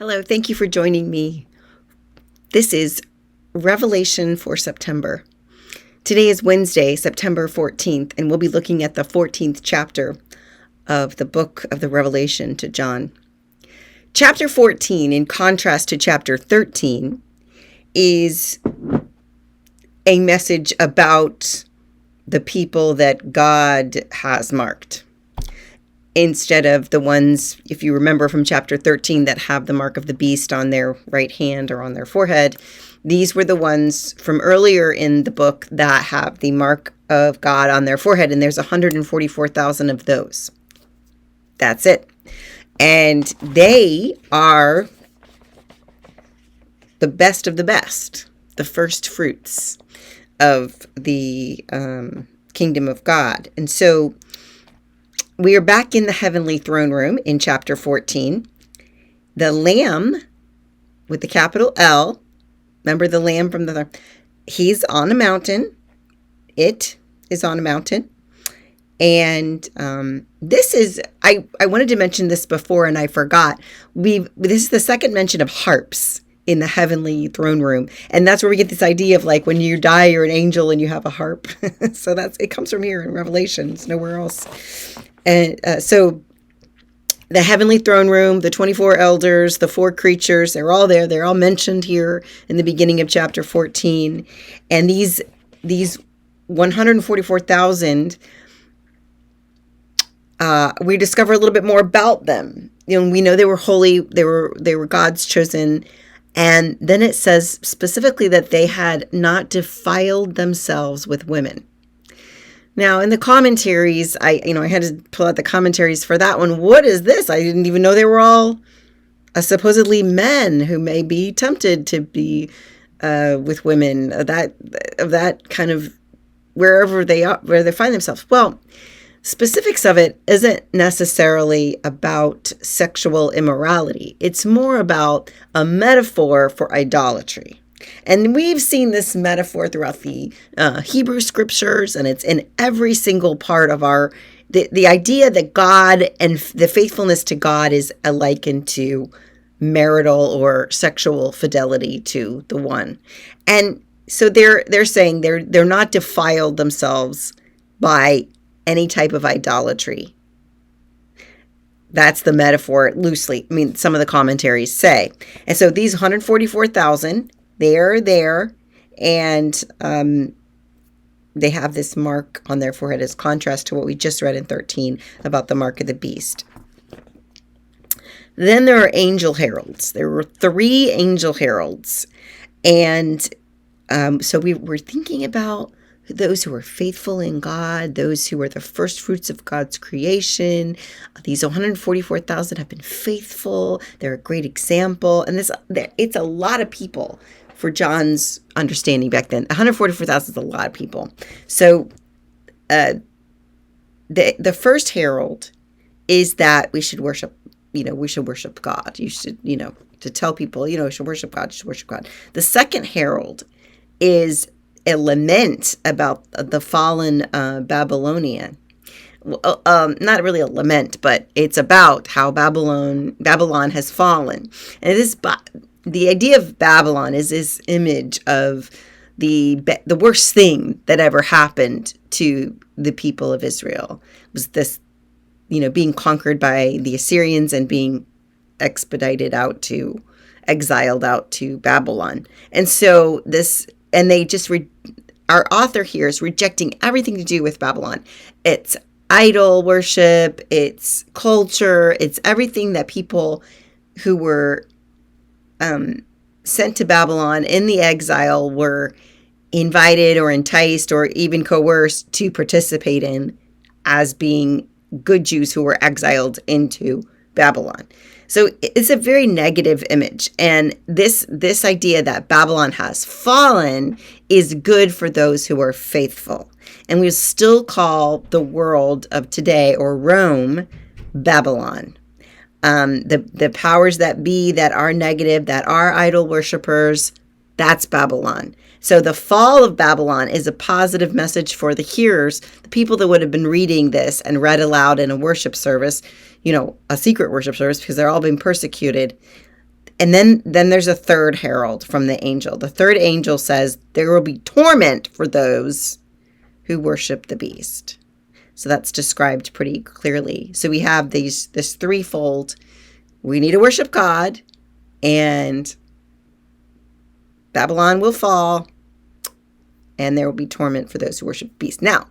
Hello, thank you for joining me. This is Revelation for September. Today is Wednesday, September 14th, and we'll be looking at the 14th chapter of the book of the Revelation to John. Chapter 14, in contrast to chapter 13, is a message about the people that God has marked, instead of the ones, if you remember from chapter 13, that have the mark of the beast on their right hand or on their forehead. These were the ones from earlier in the book that have the mark of God on their forehead, and there's 144,000 of those. That's it. And they are the best of the best, the first fruits of the kingdom of God. And so we are back in the heavenly throne room in chapter 14. The Lamb, with the capital L, remember the Lamb from he's on a mountain. It is on a mountain. And this is, I wanted to mention this before and I forgot. This is the second mention of harps in the heavenly throne room. And that's where we get this idea of like when you die, you're an angel and you have a harp. So it comes from here in Revelation. It's nowhere else. And so the heavenly throne room, the 24 elders, the 4 creatures, they're all there. They're all mentioned here in the beginning of chapter 14. And these 144,000, we discover a little bit more about them. You know, we know they were holy. They were God's chosen. And then it says specifically that they had not defiled themselves with women. Now, in the commentaries, I had to pull out the commentaries for that one. What is this? I didn't even know they were all supposedly men who may be tempted to be with women of that kind of wherever they are, where they find themselves. Well, specifics of it isn't necessarily about sexual immorality. It's more about a metaphor for idolatry. And we've seen this metaphor throughout the Hebrew scriptures, and it's in every single part of the idea that God and the faithfulness to God is likened to marital or sexual fidelity to the one. And so they're saying they're not defiled themselves by any type of idolatry. That's the metaphor loosely. I mean, some of the commentaries say. And so these 144,000, they're there, and they have this mark on their forehead as contrast to what we just read in 13 about the mark of the beast. Then there are angel heralds. There were 3 angel heralds. And so we were thinking about those who are faithful in God, those who are the first fruits of God's creation. These 144,000 have been faithful. They're a great example. And it's a lot of people for John's understanding back then. 144,000 is a lot of people. So the first herald is that we should worship God. You should, to tell people, you should worship God, The second herald is a lament about the fallen Babylonian. Not really a lament, but it's about how Babylon has fallen. And the idea of Babylon is this image of the worst thing that ever happened to the people of Israel. It was this, being conquered by the Assyrians and being exiled out to Babylon. And so our author here is rejecting everything to do with Babylon. It's idol worship, it's culture, it's everything that people who were sent to Babylon in the exile were invited or enticed or even coerced to participate in as being good Jews who were exiled into Babylon. So it's a very negative image. And this idea that Babylon has fallen is good for those who are faithful. And we still call the world of today, or Rome, Babylon. The powers that be that are negative, that are idol worshipers, that's Babylon. So the fall of Babylon is a positive message for the hearers, the people that would have been reading this and read aloud in a worship service, a secret worship service, because they're all being persecuted. And then there's a third herald from the angel. The third angel says there will be torment for those who worship the beast. So that's described pretty clearly. So we have this threefold. We need to worship God, and Babylon will fall, and there will be torment for those who worship the beast. Now,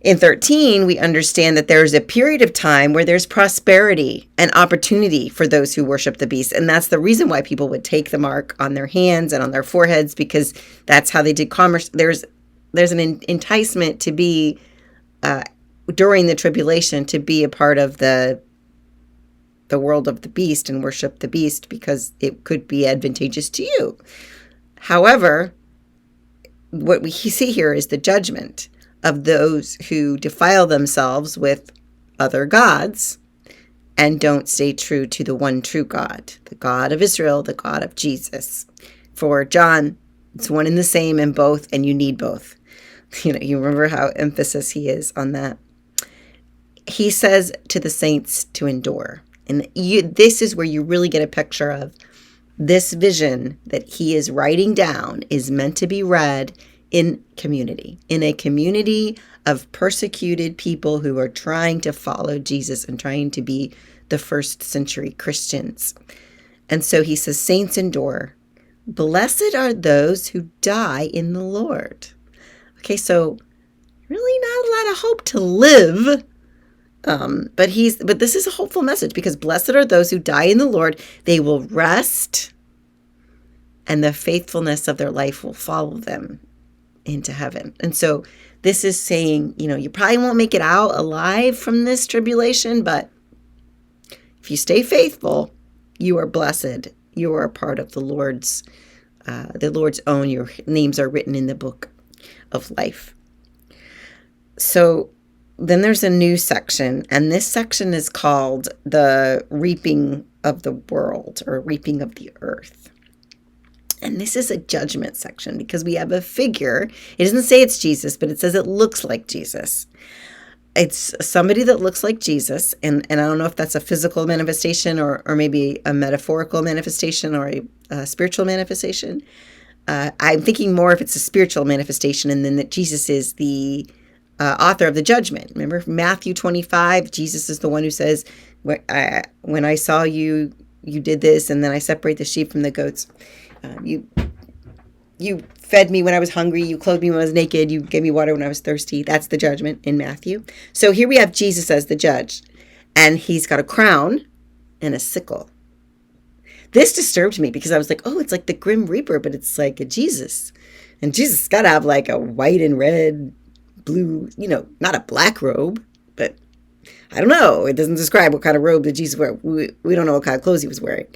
in 13, we understand that there's a period of time where there's prosperity and opportunity for those who worship the beast. And that's the reason why people would take the mark on their hands and on their foreheads, because that's how they did commerce. There's an enticement to be, during the tribulation, to be a part of the world of the beast and worship the beast, because it could be advantageous to you. However, what we see here is the judgment of those who defile themselves with other gods and don't stay true to the one true God, the God of Israel, the God of Jesus. For John, it's one and the same in both, and you need both. You remember how emphasis he is on that. He says to the saints to endure. And this is where you really get a picture of this vision that he is writing down is meant to be read in a community of persecuted people who are trying to follow Jesus and trying to be the first century Christians. And so he says, saints endure. Blessed are those who die in the Lord. Okay, so really not a lot of hope to live. But this is a hopeful message, because blessed are those who die in the Lord. They will rest, and the faithfulness of their life will follow them into heaven. And so this is saying, you probably won't make it out alive from this tribulation, but if you stay faithful, you are blessed. You are a part of the Lord's own. Your names are written in the book of life. So then there's a new section, and this section is called the reaping of the world, or reaping of the earth. And this is a judgment section, because we have a figure. It doesn't say it's Jesus, but it says it looks like Jesus. It's somebody that looks like Jesus. And I don't know if that's a physical manifestation or maybe a metaphorical manifestation or a spiritual manifestation. I'm thinking more if it's a spiritual manifestation, and then that Jesus is the author of the judgment. Remember Matthew 25, Jesus is the one who says, when I saw you, you did this, and then I separate the sheep from the goats. You fed me when I was hungry. You clothed me when I was naked. You gave me water when I was thirsty. That's the judgment in Matthew. So here we have Jesus as the judge, and he's got a crown and a sickle. This disturbed me, because I was like, oh, it's like the Grim Reaper, but it's like a Jesus. And Jesus got to have like a white and red, blue, not a black robe, but I don't know. It doesn't describe what kind of robe that Jesus wore. We don't know what kind of clothes he was wearing.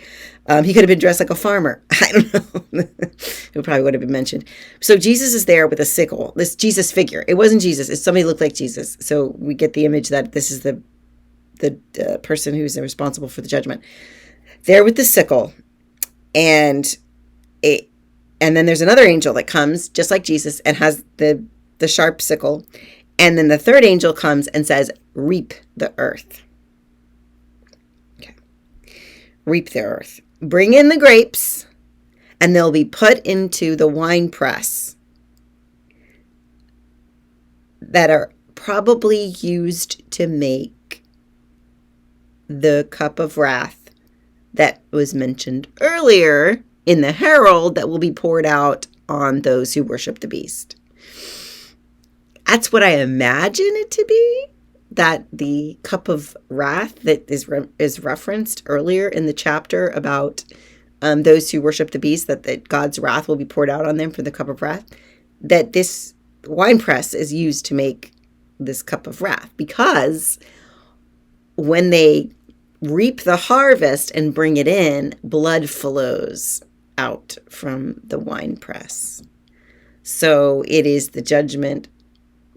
He could have been dressed like a farmer. I don't know. It probably would have been mentioned. So Jesus is there with a sickle, this Jesus figure. It wasn't Jesus. It's somebody who looked like Jesus. So we get the image that this is the person who's responsible for the judgment. There with the sickle. And then there's another angel that comes just like Jesus and has the sharp sickle. And then the third angel comes and says, reap the earth. Okay. Reap the earth. Bring in the grapes, and they'll be put into the wine press that are probably used to make the cup of wrath that was mentioned earlier in the herald that will be poured out on those who worship the beast. That's what I imagine it to be, that the cup of wrath that is referenced earlier in the chapter about those who worship the beast, that God's wrath will be poured out on them for the cup of wrath, that this wine press is used to make this cup of wrath, because when they reap the harvest and bring it in, blood flows out from the wine press. So it is the judgment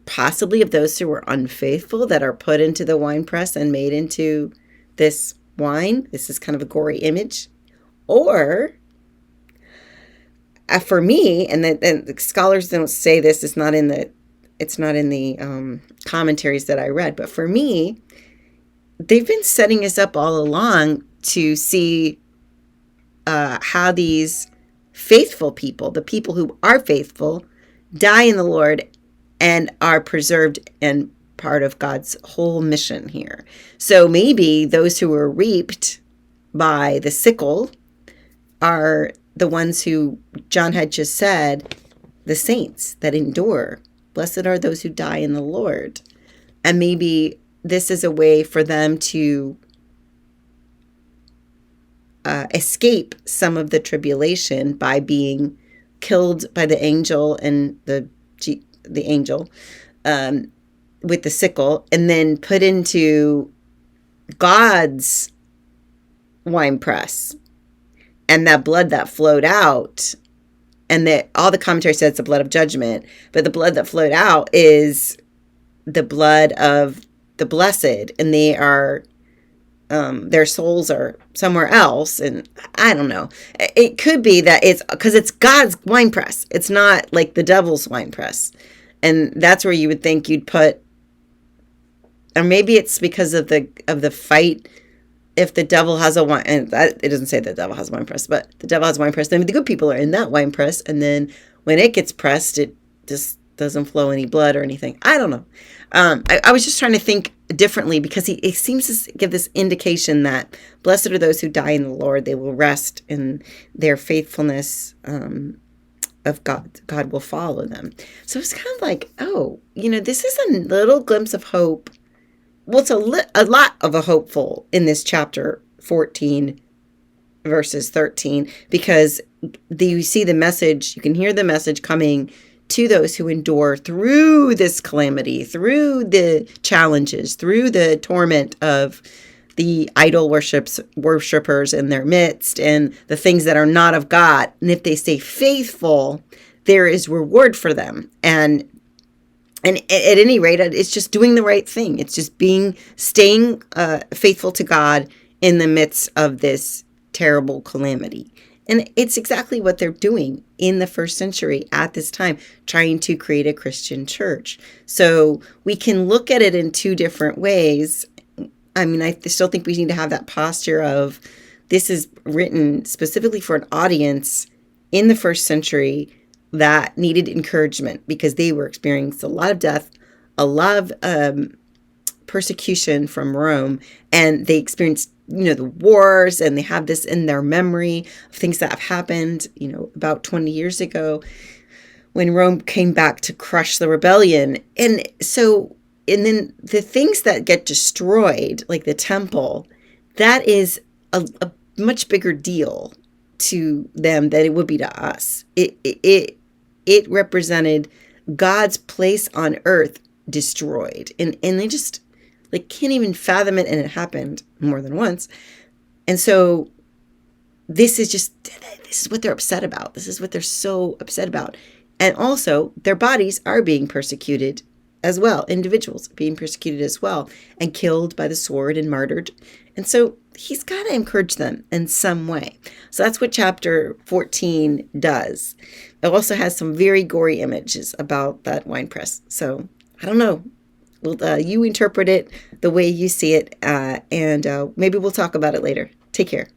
possibly of those who were unfaithful that are put into the wine press and made into this wine. This is kind of a gory image. Or for me, and the scholars don't say this, it's not in the commentaries that I read, but for me, they've been setting us up all along to see how these faithful people, the people who are faithful, die in the Lord and are preserved and part of God's whole mission here. So maybe those who were reaped by the sickle are the ones who John had just said, the saints that endure. Blessed are those who die in the Lord. And maybe this is a way for them to escape some of the tribulation by being killed by the angel and the angel with the sickle, and then put into God's winepress, and that blood that flowed out, and that all the commentary said it's the blood of judgment, but the blood that flowed out is the blood of the blessed, and they are their souls are somewhere else. And I don't know, it could be that it's because it's God's winepress, it's not like the devil's winepress, and that's where you would think you'd put, or maybe it's because of the fight. If the devil has a wine, and it doesn't say the devil has a wine press, but the devil has a wine press, then the good people are in that wine press, and then when it gets pressed, it just doesn't flow any blood or anything. I don't know. I was just trying to think differently, because he seems to give this indication that blessed are those who die in the Lord. They will rest in their faithfulness of God. God will follow them. So it's kind of like, oh, this is a little glimpse of hope. Well, it's a lot of a hopeful in this chapter 14, verses 13, because you see the message, you can hear the message coming to those who endure through this calamity, through the challenges, through the torment of the idol worshipers in their midst, and the things that are not of God. And if they stay faithful, there is reward for them. And at any rate, it's just doing the right thing. It's just staying faithful to God in the midst of this terrible calamity. And it's exactly what they're doing in the first century at this time, trying to create a Christian church. So we can look at it in two different ways. I mean, I still think we need to have that posture of, this is written specifically for an audience in the first century that needed encouragement, because they were experiencing a lot of death, a lot of persecution from Rome, and they experienced, the wars, and they have this in their memory of things that have happened, about 20 years ago when Rome came back to crush the rebellion. And then the things that get destroyed, like the temple, that is a much bigger deal to them than it would be to us. It represented God's place on earth destroyed, and they just can't even fathom it, and it happened more than once. And so this is what they're upset about. This is what they're so upset about. And also, their bodies are being persecuted as well. Individuals being persecuted as well, and killed by the sword and martyred. And so he's got to encourage them in some way. So that's what chapter 14 does. It also has some very gory images about that wine press. So I don't know. Well, you interpret it the way you see it, and maybe we'll talk about it later. Take care.